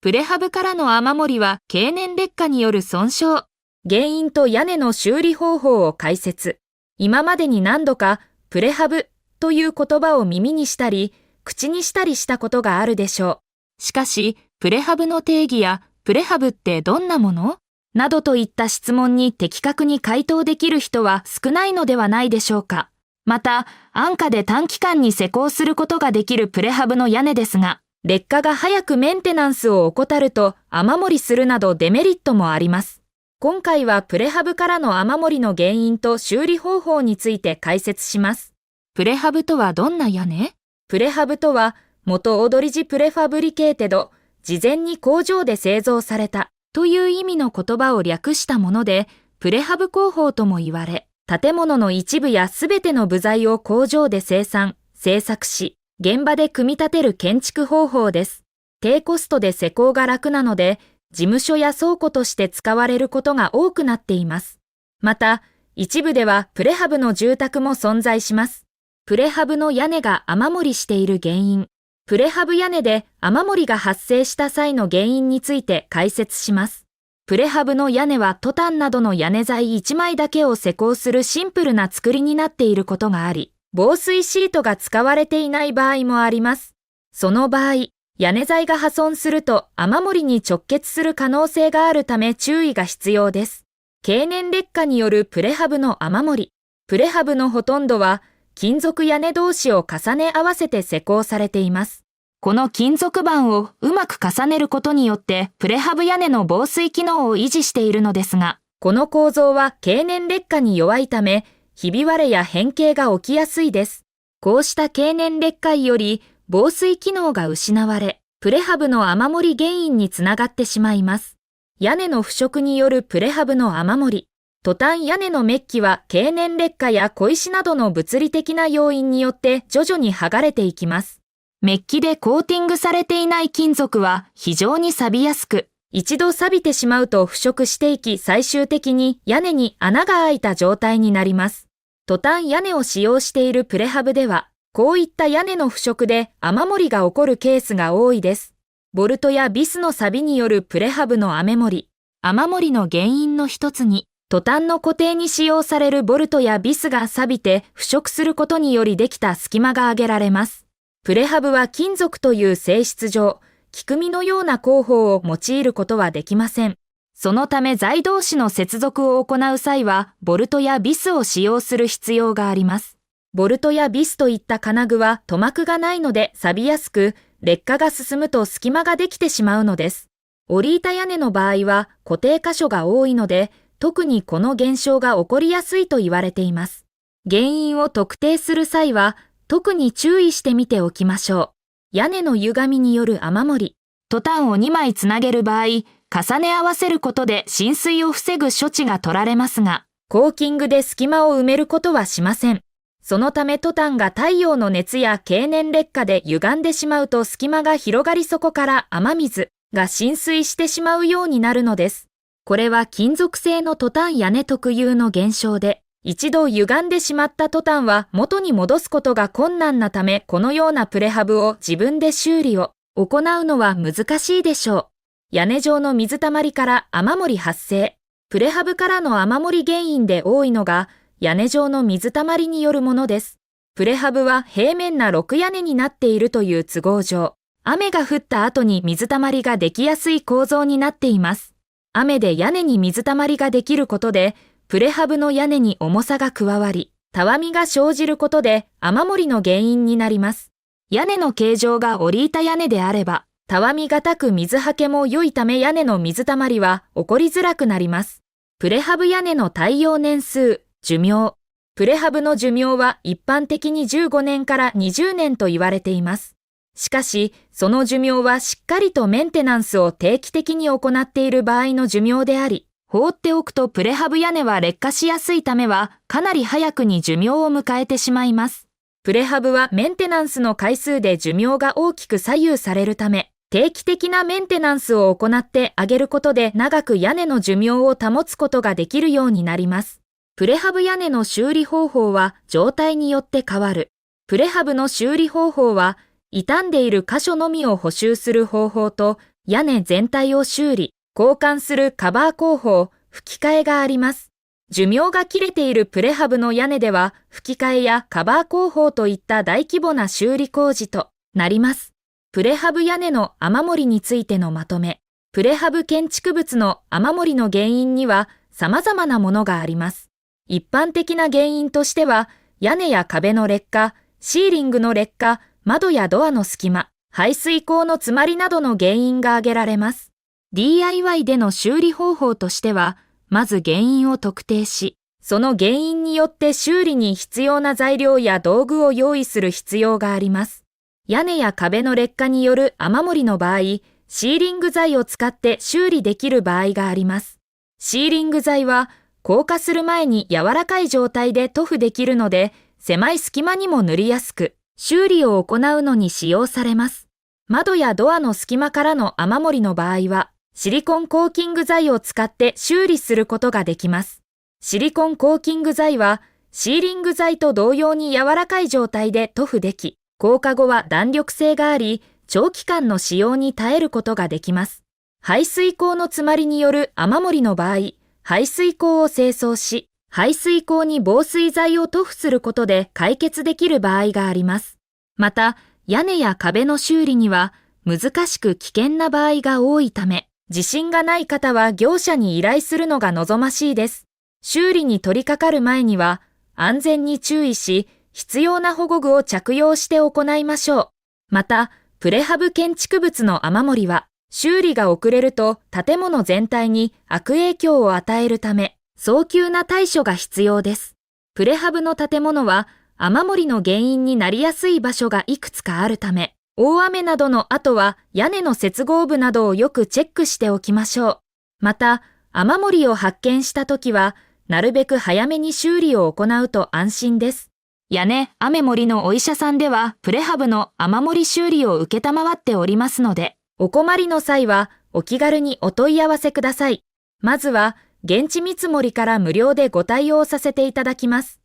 プレハブからの雨漏りは経年劣化による損傷。原因と屋根の修理方法を解説。今までに何度かプレハブという言葉を耳にしたり、口にしたりしたことがあるでしょう。しかし、プレハブの定義やプレハブってどんなもの？などといった質問に的確に回答できる人は少ないのではないでしょうか。また、安価で短期間に施工することができるプレハブの屋根ですが、劣化が早くメンテナンスを怠ると雨漏りするなどデメリットもあります。今回はプレハブからの雨漏りの原因と修理方法について解説します。プレハブとはどんな屋根？プレハブとは、元オードリジプレファブリケーテド、事前に工場で製造されたという意味の言葉を略したもので、プレハブ工法とも言われ、建物の一部やすべての部材を工場で製作し、現場で組み立てる建築方法です。低コストで施工が楽なので、事務所や倉庫として使われることが多くなっています。また、一部ではプレハブの住宅も存在します。プレハブの屋根が雨漏りしている原因。プレハブ屋根で雨漏りが発生した際の原因について解説します。プレハブの屋根はトタンなどの屋根材1枚だけを施工するシンプルな作りになっていることがあり、防水シートが使われていない場合もあります。その場合、屋根材が破損すると雨漏りに直結する可能性があるため注意が必要です。経年劣化によるプレハブの雨漏り。プレハブのほとんどは金属屋根同士を重ね合わせて施工されています。この金属板をうまく重ねることによってプレハブ屋根の防水機能を維持しているのですが、この構造は経年劣化に弱いため、ひび割れや変形が起きやすいです。こうした経年劣化より防水機能が失われ、プレハブの雨漏り原因につながってしまいます。屋根の腐食によるプレハブの雨漏り。トタン屋根のメッキは経年劣化や小石などの物理的な要因によって徐々に剥がれていきます。メッキでコーティングされていない金属は非常に錆びやすく、一度錆びてしまうと腐食していき最終的に屋根に穴が開いた状態になります。トタン屋根を使用しているプレハブでは、こういった屋根の腐食で雨漏りが起こるケースが多いです。ボルトやビスの錆によるプレハブの雨漏り。雨漏りの原因の一つに、トタンの固定に使用されるボルトやビスが錆びて腐食することによりできた隙間が挙げられます。プレハブは金属という性質上、木組みのような工法を用いることはできません。そのため材同士の接続を行う際は、ボルトやビスを使用する必要があります。ボルトやビスといった金具は塗膜がないので錆びやすく、劣化が進むと隙間ができてしまうのです。折り板屋根の場合は固定箇所が多いので、特にこの現象が起こりやすいと言われています。原因を特定する際は、特に注意してみておきましょう。屋根の歪みによる雨漏り。トタンを2枚つなげる場合、重ね合わせることで浸水を防ぐ処置が取られますが、コーキングで隙間を埋めることはしません。そのためトタンが太陽の熱や経年劣化で歪んでしまうと隙間が広がりそこから雨水が浸水してしまうようになるのです。これは金属製のトタン屋根特有の現象で、一度歪んでしまったトタンは元に戻すことが困難なため、このようなプレハブを自分で修理を行うのは難しいでしょう。屋根上の水たまりから雨漏り発生。プレハブからの雨漏り原因で多いのが、屋根上の水たまりによるものです。プレハブは平面な6屋根になっているという都合上、雨が降った後に水たまりができやすい構造になっています。雨で屋根に水たまりができることで、プレハブの屋根に重さが加わり、たわみが生じることで雨漏りの原因になります。屋根の形状が折り板屋根であれば、たわみがたく水はけも良いため屋根の水たまりは起こりづらくなります。プレハブ屋根の耐用年数、寿命。プレハブの寿命は一般的に15年から20年と言われています。しかし、その寿命はしっかりとメンテナンスを定期的に行っている場合の寿命であり、放っておくとプレハブ屋根は劣化しやすいためはかなり早くに寿命を迎えてしまいます。プレハブはメンテナンスの回数で寿命が大きく左右されるため、定期的なメンテナンスを行ってあげることで長く屋根の寿命を保つことができるようになります。プレハブ屋根の修理方法は状態によって変わる。プレハブの修理方法は傷んでいる箇所のみを補修する方法と屋根全体を修理、交換するカバー工法、吹き替えがあります。寿命が切れているプレハブの屋根では、吹き替えやカバー工法といった大規模な修理工事となります。プレハブ屋根の雨漏りについてのまとめ。プレハブ建築物の雨漏りの原因には様々なものがあります。一般的な原因としては、屋根や壁の劣化、シーリングの劣化、窓やドアの隙間、排水口の詰まりなどの原因が挙げられます。DIY での修理方法としては、まず原因を特定し、その原因によって修理に必要な材料や道具を用意する必要があります。屋根や壁の劣化による雨漏りの場合、シーリング材を使って修理できる場合があります。シーリング材は硬化する前に柔らかい状態で塗布できるので、狭い隙間にも塗りやすく、修理を行うのに使用されます。窓やドアの隙間からの雨漏りの場合は、シリコンコーキング剤を使って修理することができます。シリコンコーキング剤は、シーリング剤と同様に柔らかい状態で塗布でき、硬化後は弾力性があり、長期間の使用に耐えることができます。排水口の詰まりによる雨漏りの場合、排水口を清掃し、排水口に防水剤を塗布することで解決できる場合があります。また、屋根や壁の修理には難しく危険な場合が多いため、自信がない方は業者に依頼するのが望ましいです。修理に取り掛かる前には安全に注意し、必要な保護具を着用して行いましょう。また、プレハブ建築物の雨漏りは、修理が遅れると建物全体に悪影響を与えるため、早急な対処が必要です。プレハブの建物は、雨漏りの原因になりやすい場所がいくつかあるため、大雨などの後は屋根の接合部などをよくチェックしておきましょう。また、雨漏りを発見したときは、なるべく早めに修理を行うと安心です。屋根、雨漏りのお医者さんでは、プレハブの雨漏り修理を受けたまわっておりますので、お困りの際はお気軽にお問い合わせください。まずは、現地見積もりから無料でご対応させていただきます。